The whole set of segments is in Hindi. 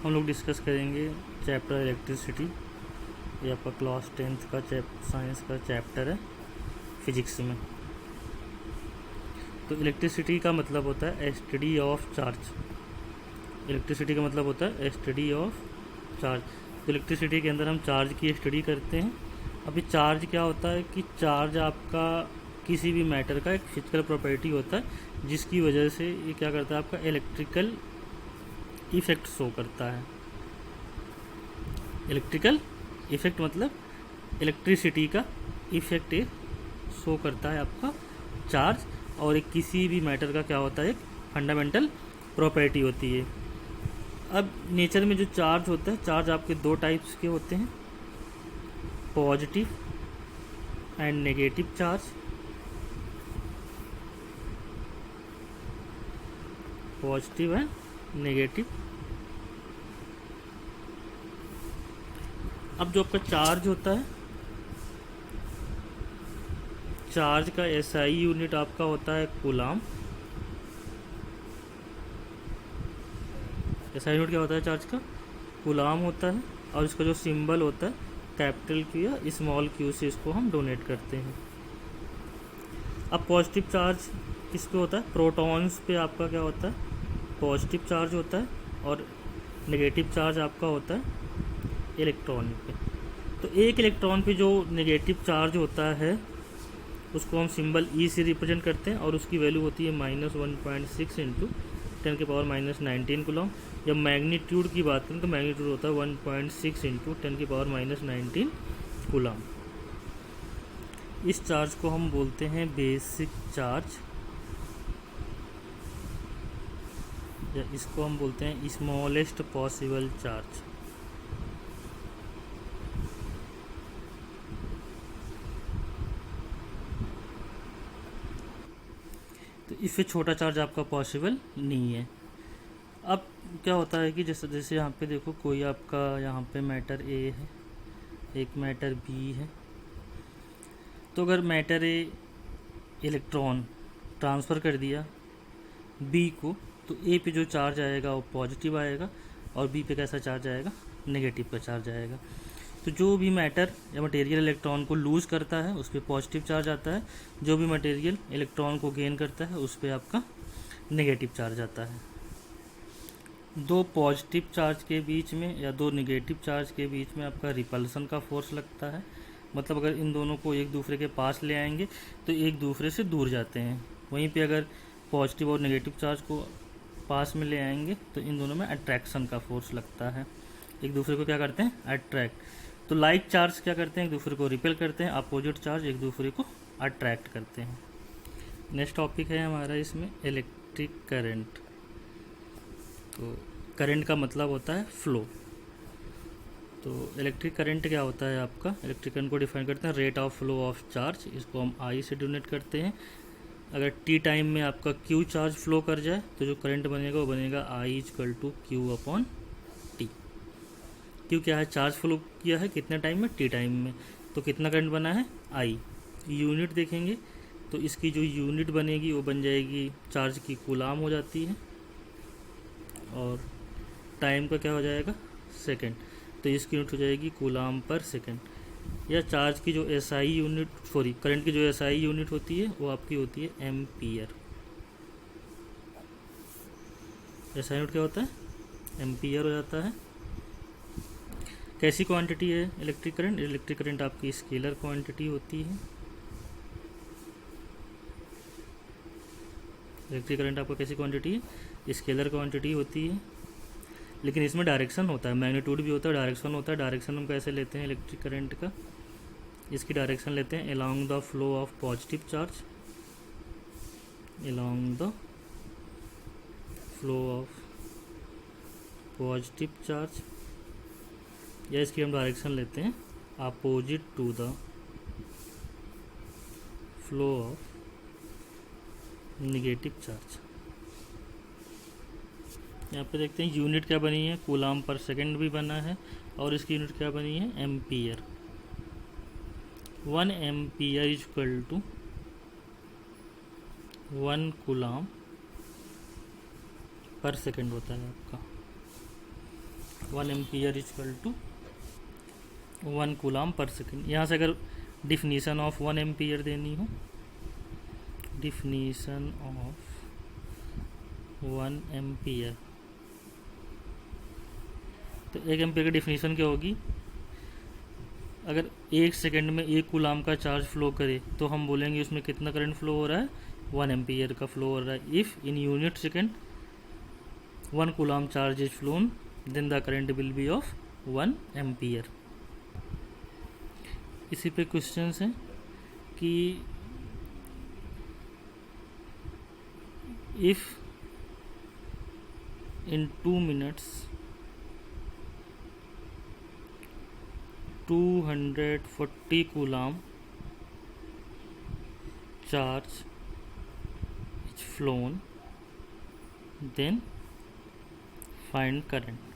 हम लोग डिस्कस करेंगे चैप्टर इलेक्ट्रिसिटी। ये आपका क्लास 10th का साइंस का चैप्टर है फिजिक्स में। तो इलेक्ट्रिसिटी का मतलब होता है स्टडी ऑफ चार्ज। इलेक्ट्रिसिटी का मतलब होता है स्टडी ऑफ चार्ज। तो इलेक्ट्रिसिटी के अंदर हम चार्ज की स्टडी करते हैं। अभी चार्ज क्या होता है कि चार्ज आपका किसी भी मैटर का एक फिजिकल प्रॉपर्टी होता है जिसकी वजह से ये क्या करता है, आपका इलेक्ट्रिकल इफेक्ट शो करता है। इलेक्ट्रिकल इफेक्ट मतलब इलेक्ट्रिसिटी का इफेक्ट ये शो करता है आपका चार्ज। और एक किसी भी मैटर का क्या होता है, एक फंडामेंटल प्रॉपर्टी होती है। अब नेचर में जो चार्ज होता है, चार्ज आपके दो टाइप्स के होते हैं, positive and negative charge. Positive and negative. अब जो आपका चार्ज होता है, चार्ज का एसआई यूनिट आपका होता है कूलाम। एसआई यूनिट क्या होता है चार्ज का? कूलाम होता है। और इसका जो सिंबल होता है कैपिटल क्यू या स्मॉल क्यू से इसको हम डोनेट करते हैं। अब पॉजिटिव चार्ज किस पे होता है? प्रोटॉन्स पे आपका क्या होता है, पॉजिटिव चार्ज होता है। और नेगेटिव चार्ज आपका होता है इलेक्ट्रॉन पे। तो एक इलेक्ट्रॉन पे जो नेगेटिव चार्ज होता है उसको हम सिंबल ई से रिप्रेजेंट करते हैं और उसकी वैल्यू होती है -1.6 इंटू 10⁻⁻19 कूलम। जब मैग्नीट्यूड की बात करें तो मैग्नीट्यूड होता है 1.6 इंटू 10⁻⁻19 कूलम। इस चार्ज को हम बोलते हैं बेसिक चार्ज, या इसको हम बोलते हैं स्मॉलेस्ट पॉसिबल चार्ज। तो इससे छोटा चार्ज आपका पॉसिबल नहीं है। अब क्या होता है कि जैसे जैसे यहाँ पे देखो, कोई आपका यहाँ पे मैटर ए है, एक मैटर बी है। तो अगर मैटर ए इलेक्ट्रॉन ट्रांसफ़र कर दिया बी को, तो ए पे जो चार्ज आएगा वो पॉजिटिव आएगा और बी पे कैसा चार्ज आएगा, नेगेटिव का चार्ज आएगा। तो जो भी मैटर या मटेरियल इलेक्ट्रॉन को लूज़ करता है उस पर पॉजिटिव चार्ज आता है, जो भी मटेरियल इलेक्ट्रॉन को गेन करता है उस पर आपका नेगेटिव चार्ज आता है। दो पॉजिटिव चार्ज के बीच में या दो नेगेटिव चार्ज के बीच में आपका रिपल्सन का फोर्स लगता है। मतलब अगर इन दोनों को एक दूसरे के पास ले आएंगे तो एक दूसरे से दूर जाते हैं। वहीं पे अगर पॉजिटिव और नेगेटिव चार्ज को पास में ले आएंगे तो इन दोनों में अट्रैक्शन का फोर्स लगता है, एक दूसरे को क्या करते हैं, अट्रैक्ट। तो लाइक चार्ज क्या करते हैं, एक दूसरे को रिपेल करते हैं, अपोजिट चार्ज एक दूसरे को अट्रैक्ट करते हैं। नेक्स्ट टॉपिक है हमारा इसमें इलेक्ट्रिक करंट। तो करंट का मतलब होता है फ्लो। तो इलेक्ट्रिक करंट क्या होता है आपका, इलेक्ट्रिक करंट को डिफाइन करते हैं rate of flow of charge, इसको हम आई से डिनोट करते हैं। अगर टी टाइम में आपका क्यू चार्ज फ्लो कर जाए तो जो करंट बनेगा वो बनेगा I equal to Q upon T. Q क्या है, चार्ज फ्लो किया है कितने टाइम में, टी टाइम में, तो कितना करंट बना है, आई। यूनिट देखेंगे तो इसकी जो यूनिट बनेगी वो बन जाएगी, चार्ज की कूलाम हो जाती है और टाइम का क्या हो जाएगा, सेकंड। तो इसकी यूनिट हो जाएगी कूलाम पर सेकंड। या चार्ज की जो एसआई यूनिट, सॉरी करंट की जो एसआई यूनिट होती है वो आपकी होती है एम्पियर। एसआई यूनिट क्या होता है, एम्पियर हो जाता है। कैसी क्वांटिटी है इलेक्ट्रिक करंट? इलेक्ट्रिक करंट आपकी स्केलर क्वांटिटी होती है। इलेक्ट्रिक करंट आपका कैसी क्वांटिटी है, स्केलर क्वांटिटी होती है। लेकिन इसमें डायरेक्शन होता है, मैग्नीट्यूड भी होता है, डायरेक्शन होता है। डायरेक्शन हम कैसे लेते हैं इलेक्ट्रिक करंट का, इसकी डायरेक्शन लेते हैं along the flow of positive charge, along the flow of positive charge, या इसकी हम डायरेक्शन लेते हैं opposite to the flow of negative charge. यहाँ पे देखते हैं यूनिट क्या बनी है, कूलाम पर सेकंड भी बना है और इसकी यूनिट क्या बनी है, ampere. 1 ampere equal to 1 coulomb per second होता है आपका। 1 ampere equal to 1 coulomb per second. यहाँ से अगर डिफिनीसन ऑफ 1 एम्पियर देनी हो, डिफिनीसन ऑफ 1 एम्पियर, तो 1 एम्पियर की डिफिनीसन क्या होगी? अगर 1 सेकेंड में 1 कूलाम का चार्ज फ्लो करे तो हम बोलेंगे उसमें कितना करंट फ्लो हो रहा है? 1 एम्पियर का फ्लो हो रहा है। If in unit second 1 coulomb charge is flown then the current will be of 1 ampere. इसी पे क्वेश्चंस हैं कि if in 2 minutes 240 coulomb charge is flown then find current।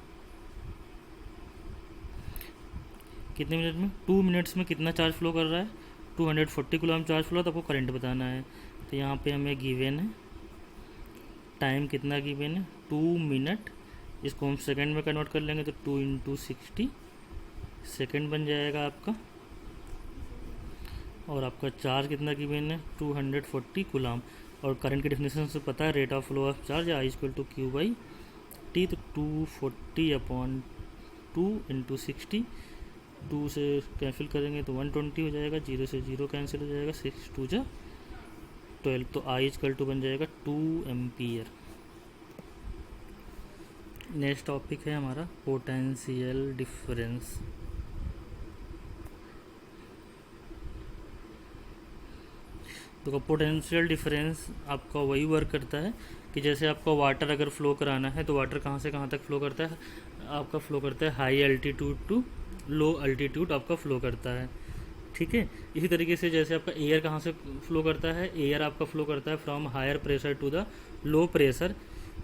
कितने मिनट में? 2 मिनट्स में कितना चार्ज फ्लो कर रहा है? 240 कूलाम चार्ज फ्लो, तो आपको करंट बताना है। तो यहाँ पे हमें गिवन है टाइम कितना गिवन है? 2 मिनट। इसको हम सेकंड में कन्वर्ट कर लेंगे तो 2 इंटू 60 सेकेंड बन जाएगा आपका। और आपका चार्ज कितना गिवन है? 240 कूलाम। और करंट की डेफिनेशन से पता है rate of flow of charge I equal to Q by T. तो 240 अपॉन 2 इंटू 60, 2 से कैंसिल करेंगे तो 120 हो जाएगा, 0 से 0 कैंसिल हो जाएगा, 6 2 जा 12, तो आई इक्वल टू बन जाएगा 2 एम्पियर। नेक्स्ट टॉपिक है हमारा पोटेंशियल डिफरेंस। तो पोटेंशियल डिफरेंस आपका वही वर्क करता है कि जैसे आपका वाटर अगर फ्लो कराना है तो वाटर कहाँ से कहाँ तक फ्लो करता है? आपका फ्लो करता है high altitude to low altitude आपका फ्लो करता है, ठीक है। इसी तरीके से जैसे आपका एयर कहाँ से फ्लो करता है? एयर आपका फ्लो करता है from higher pressure to the low pressure.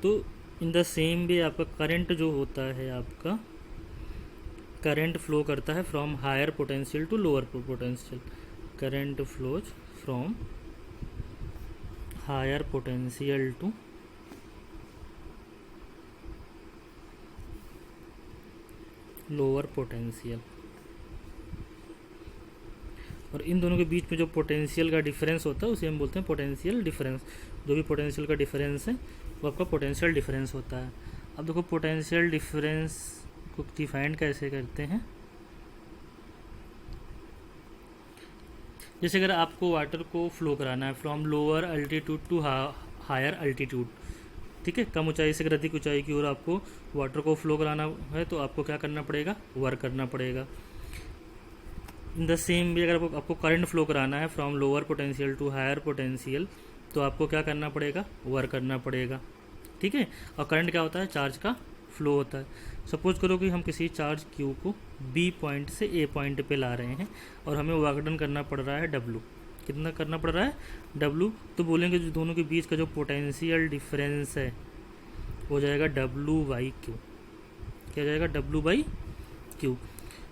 तो इन द सेम वे आपका करंट जो होता है, आपका करंट फ्लो करता है from higher potential to lower potential. Current flows from higher potential to lower potential. और इन दोनों के बीच में जो पोटेंशियल का डिफरेंस होता है उसे हम बोलते हैं पोटेंशियल डिफरेंस। जो भी पोटेंशियल का डिफरेंस है वो आपका पोटेंशियल डिफरेंस होता है। अब देखो पोटेंशियल डिफरेंस को डिफाइन कैसे करते हैं। जैसे अगर आपको वाटर को फ्लो कराना है from lower altitude to higher altitude, ठीक है, कम ऊंचाई से अधिक ऊंचाई की ओर आपको वाटर को फ्लो कराना है तो आपको क्या करना पड़ेगा? वर्क करना पड़ेगा। इन द सेम वे अगर आपको करंट फ्लो कराना है from lower potential to higher potential तो आपको क्या करना पड़ेगा? वर्क करना पड़ेगा, ठीक है। और करंट क्या होता है? चार्ज का फ्लो होता है। सपोज करो कि हम किसी चार्ज Q को B पॉइंट से A पॉइंट पे ला रहे हैं और हमें वर्क डन करना पड़ रहा है W। कितना करना पड़ रहा है? W। तो बोलेंगे जो दोनों के बीच का जो पोटेंशियल डिफरेंस है हो जाएगा W/Q। क्या जाएगा? W/Q।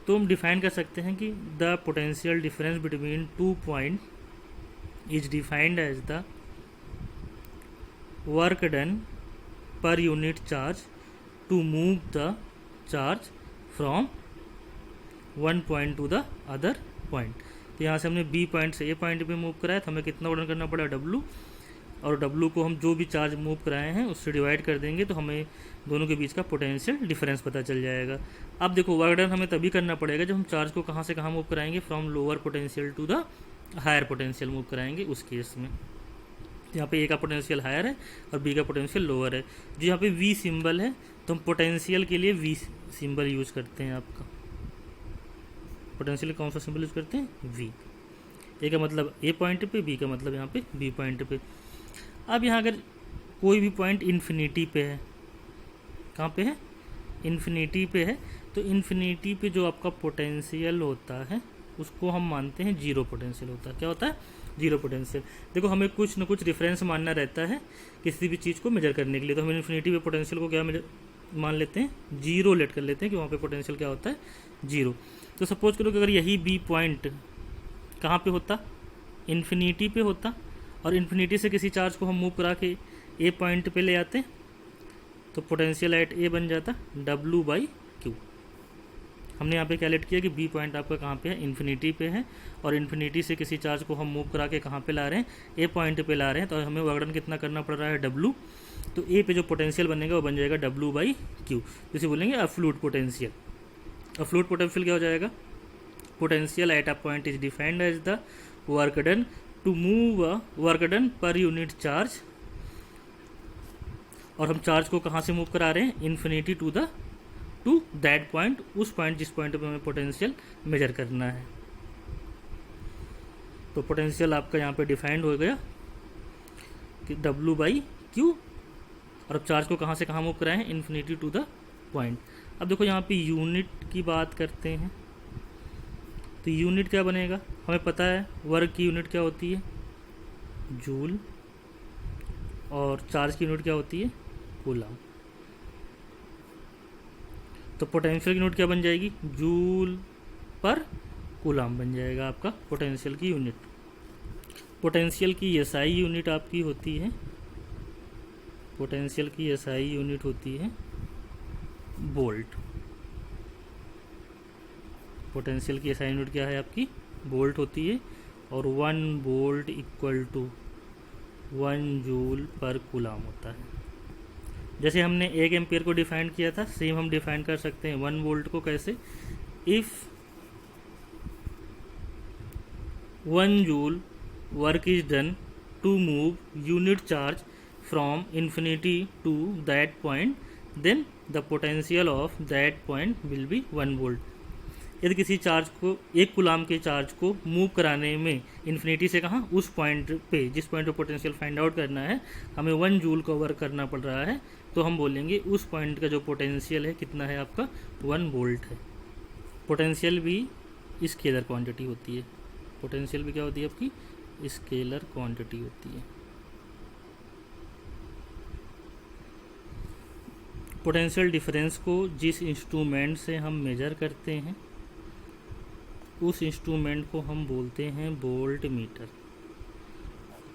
तो हम डिफाइन कर सकते हैं कि the potential difference between 2 point is defined as the work done per unit charge to move the charge from one point to the other point. तो यहाँ से हमने B पॉइंट से A पॉइंट पे मूव कराया तो हमें कितना वर्क करना पड़ा? W। और W को हम जो भी चार्ज मूव कराए हैं उससे डिवाइड कर देंगे तो हमें दोनों के बीच का पोटेंशियल डिफरेंस पता चल जाएगा। अब देखो वर्क डन हमें तभी करना पड़ेगा जब हम चार्ज को कहाँ से कहाँ मूव कराएंगे? From lower potential to the higher potential move कराएंगे उस केस में। तो यहाँ पे A का पोटेंशियल हायर है और B का पोटेंशियल लोअर है। जो यहाँ पे V सिंबल है तो हम पोटेंशियल के लिए V सिंबल यूज़ करते हैं। आपका पोटेंशियल कौन सा सिंबल यूज़ करते हैं? V। A का मतलब A पॉइंट पे, B का मतलब यहाँ पे B पॉइंट पे। अब यहाँ अगर कोई भी पॉइंट इन्फिनिटी पे है, कहाँ पे है? इन्फिनिटी पे है, तो इन्फिनिटी पे जो आपका पोटेंशियल होता है उसको हम मानते हैं जीरो पोटेंशियल होता है। क्या होता है? Zero potential. देखो हमें कुछ न कुछ रेफरेंस मानना रहता है किसी भी चीज़ को मेजर करने के लिए, तो हम इन्फिनिटी पे पोटेंशियल को क्या मान लेते हैं? जीरो लेट कर लेते हैं कि वहाँ पे पोटेंशियल क्या होता है? जीरो। तो सपोज करो कि अगर यही B पॉइंट कहाँ पे होता? इन्फिनिटी पे होता, और इन्फिनिटी से किसी चार्ज को हम मूव करा के A पॉइंट पे ले आते तो पोटेंशियल एट A बन जाता W/Q। हमने यहाँ पे कैलकुलेट किया कि बी पॉइंट आपका कहाँ पे है, इन्फिनिटी पे है, और इन्फिनिटी से किसी चार्ज को हम मूव करा के कहाँ पे ला रहे हैं, ए पॉइंट पे ला रहे हैं, तो हमें वर्क डन कितना करना पड़ रहा है, डब्लू। तो ए पे जो पोटेंशियल बनेगा वो बन जाएगा डब्लू बाई क्यू, जिसे बोलेंगे अफ्लूट पोटेंशियल। अफ्लूट पोटेंशियल क्या हो जाएगा, potential at a point is defined as the work done to move a work done per unit charge, और हम चार्ज को कहाँ से मूव करा रहे हैं, इन्फिनिटी टू दैट पॉइंट, उस पॉइंट जिस पॉइंट पे हमें पोटेंशियल मेजर करना है। तो पोटेंशियल आपका यहाँ पे डिफाइंड हो गया कि डब्लू बाई क्यू, और अब चार्ज को कहाँ से कहाँ मूव कराए हैं, इन्फिनिटी टू द पॉइंट। अब देखो यहाँ पे यूनिट की बात करते हैं, तो यूनिट क्या बनेगा, हमें पता है वर्क की यूनिट क्या होती है, जूल, और चार्ज की यूनिट क्या होती है, कूलम। तो पोटेंशियल की यूनिट क्या बन जाएगी, जूल पर कूलम बन जाएगा आपका पोटेंशियल की यूनिट। पोटेंशियल की एसआई यूनिट आपकी होती है, पोटेंशियल की एसआई यूनिट होती है वोल्ट। पोटेंशियल की एसआई यूनिट क्या है आपकी, वोल्ट होती है, और 1 volt equal to 1 joule per coulomb होता है। जैसे हमने 1 एम्पियर को डिफाइन किया था, सेम हम डिफाइन कर सकते हैं 1 वोल्ट को। कैसे, if 1 joule work is done to move unit charge from infinity to that point, then the potential of that point will be 1 volt. यदि किसी चार्ज को, 1 कूलम के चार्ज को मूव कराने में इन्फिनिटी से कहाँ, उस पॉइंट पे, जिस पॉइंट पे पोटेंशियल फाइंड आउट करना है, हमें 1 जूल का वर्क करना पड़ रहा है, तो हम बोलेंगे उस पॉइंट का जो पोटेंशियल है कितना है आपका, 1 वोल्ट है। पोटेंशियल भी स्केलर क्वांटिटी होती है, पोटेंशियल भी क्या होती है आपकी, स्केलर क्वांटिटी होती है। पोटेंशियल डिफरेंस को जिस इंस्ट्रूमेंट से हम मेजर करते हैं, उस इंस्ट्रूमेंट को हम बोलते हैं वोल्ट मीटर,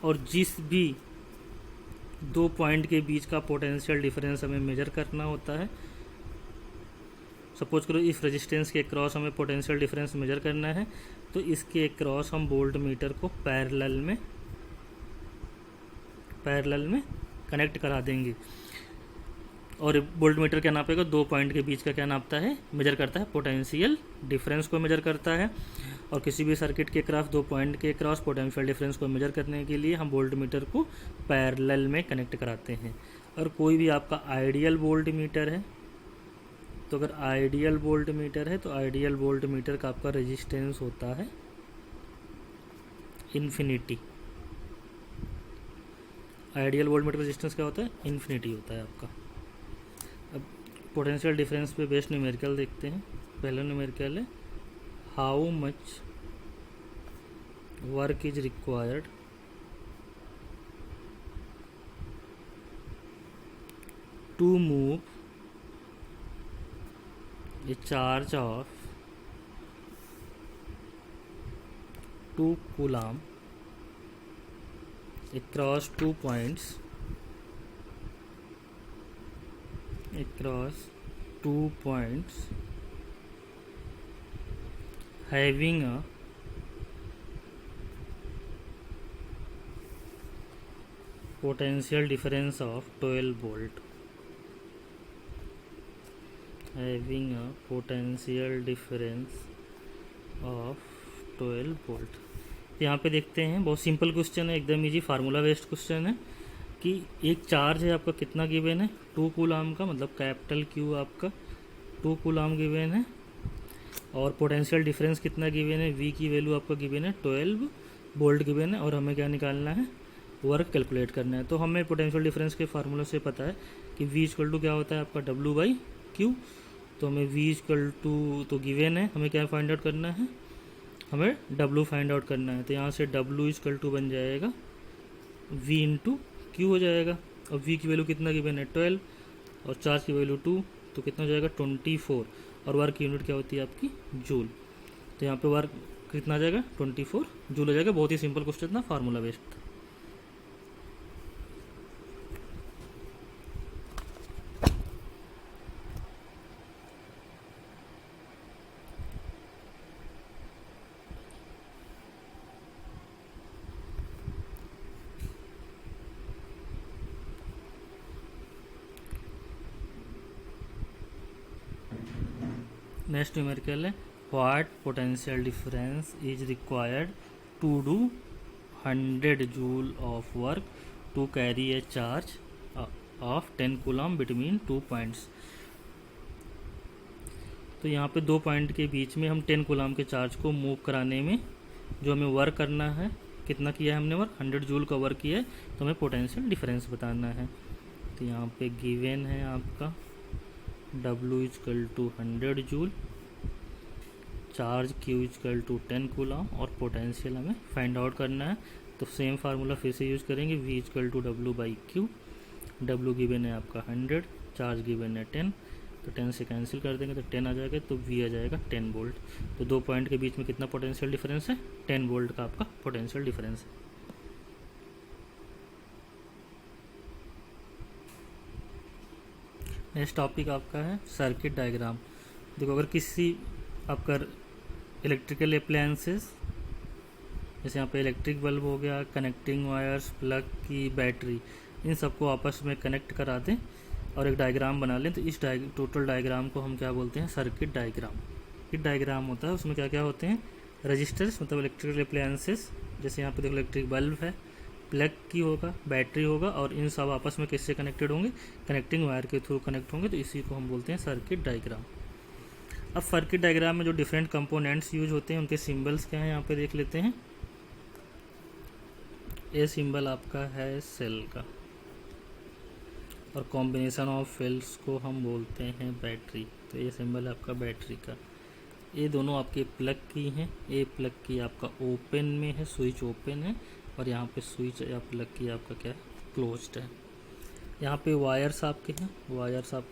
और जिस भी 2 पॉइंट के बीच का पोटेंशियल डिफरेंस हमें मेजर करना होता है, सपोज करो इस रेजिस्टेंस के क्रॉस हमें पोटेंशियल डिफरेंस मेजर करना है, तो इसके क्रॉस हम वोल्ट मीटर को पैरेलल में कनेक्ट करा देंगे, और वोल्ट मीटर क्या नापेगा, 2 पॉइंट के बीच का क्या नापता है, मेजर करता है पोटेंशियल डिफरेंस को मेजर करता है। और किसी भी सर्किट के क्रॉस 2 पॉइंट के क्रॉस पोटेंशियल डिफरेंस को मेजर करने के लिए हम वोल्ट मीटर को पैरेलल में कनेक्ट कराते हैं। और कोई भी आपका आइडियल वोल्ट मीटर है, तो अगर आइडियल वोल्ट मीटर है, तो आइडियल वोल्ट मीटर का आपका रेजिस्टेंस होता है infinity. Ideal voltmeter resistance क्या होता है, इन्फिनिटी होता है आपका। अब पोटेंशियल डिफरेंस पे बेस्ड न्यूमेरिकल देखते हैं। पहला न्यूमेरिकल है how much work is required to move a charge of 2 coulomb across 2 points having a potential difference of 12 volt, having a potential difference of 12 volt. यहाँ पे देखते हैं, बहुत सिंपल क्वेश्चन है, एकदम इजी, फार्मूला बेस्ड क्वेश्चन है कि एक चार्ज है आपका कितना गिवन है, 2 कूलम का, मतलब कैपिटल क्यू आपका 2 कूलम गिवन है, और पोटेंशियल डिफरेंस कितना गिवन है, वी की वैल्यू आपका गिवन है 12 वोल्ट गिवन है, और हमें क्या निकालना है, वर्क कैलकुलेट करना है। तो हमें पोटेंशियल डिफरेंस के फार्मूले से पता है कि वी इक्वल टू क्या होता है आपका डब्ल्यू बाई क्यू। तो हमें v इक्वल टू तो गिवन है, हमें क्या फाइंड आउट करना है, हमें w फाइंड आउट करना है। तो यहाँ से w इक्वल टू बन जाएगा v इंटू क्यू हो जाएगा। और v की वैल्यू कितना गिवन है 12, और चार्ज की वैल्यू 2, तो कितना हो जाएगा 24, और वर्क की यूनिट क्या होती है आपकी जूल। तो यहाँ पे वर्क कितना आ जाएगा 24 जूल हो जाएगा। बहुत ही सिंपल क्वेश्चन था, फार्मूला बेस्ड था। नेक्स्ट न्यूमेरिकल है what potential difference is required to do 100 joule of work to carry a charge of 10 coulomb between 2 points. तो यहाँ पे 2 पॉइंट के बीच में हम 10 कूलम के चार्ज को मूव कराने में जो हमें वर्क करना है, कितना किया है हमने वर्क, 100 जूल का वर्क किया है, तो हमें पोटेंशियल डिफरेंस बताना है। तो यहाँ पे गिवन है आपका W equal to 100 joule, charge Q equal to 10 coulomb और पोटेंशियल हमें फाइंड आउट करना है। तो सेम फार्मूला फिर से यूज़ करेंगे, V equal to W/Q। W given है आपका 100, चार्ज गिवन है 10, तो 10 से कैंसिल कर देंगे तो 10 आ जाएगा, तो V आ जाएगा 10 वोल्ट। तो 2 पॉइंट के बीच में कितना पोटेंशियल डिफरेंस है, 10 वोल्ट का आपका पोटेंशियल डिफरेंस है। नेक्स्ट टॉपिक आपका है सर्किट डायग्राम। देखो अगर किसी आपका इलेक्ट्रिकल अप्लायंसेस, जैसे यहाँ पे इलेक्ट्रिक बल्ब हो गया, कनेक्टिंग वायर्स, प्लग की, बैटरी, इन सबको आपस में कनेक्ट करा दें और एक डायग्राम बना लें, तो इस टोटल डायग्राम को हम क्या बोलते हैं, सर्किट डायग्राम। सर्किट डायग्राम होता है, उसमें क्या क्या होते हैं, रजिस्टर्स मतलब इलेक्ट्रिकल अप्लायंसेस, जैसे यहाँ पे देखो इलेक्ट्रिक बल्ब है, प्लग की होगा, बैटरी होगा, और इन सब आपस में किससे कनेक्टेड होंगे, कनेक्टिंग वायर के थ्रू कनेक्ट होंगे, तो इसी को हम बोलते हैं सर्किट डायग्राम। अब सर्किट डायग्राम में जो डिफरेंट कंपोनेंट्स यूज होते हैं उनके सिंबल्स क्या हैं यहाँ पे देख लेते हैं। ये सिंबल आपका है सेल का, और कॉम्बिनेशन ऑफ सेल्स को हम बोलते हैं बैटरी। तो ये सिंबल है आपका बैटरी का। ये दोनों आपके प्लग की हैं, ये प्लग की आपका ओपन में है, स्विच ओपन है, और यहाँ पे स्विच या प्लग की आपका क्या है, क्लोज्ड है। यहाँ पे वायर्स आपके हैं, वायर्स आप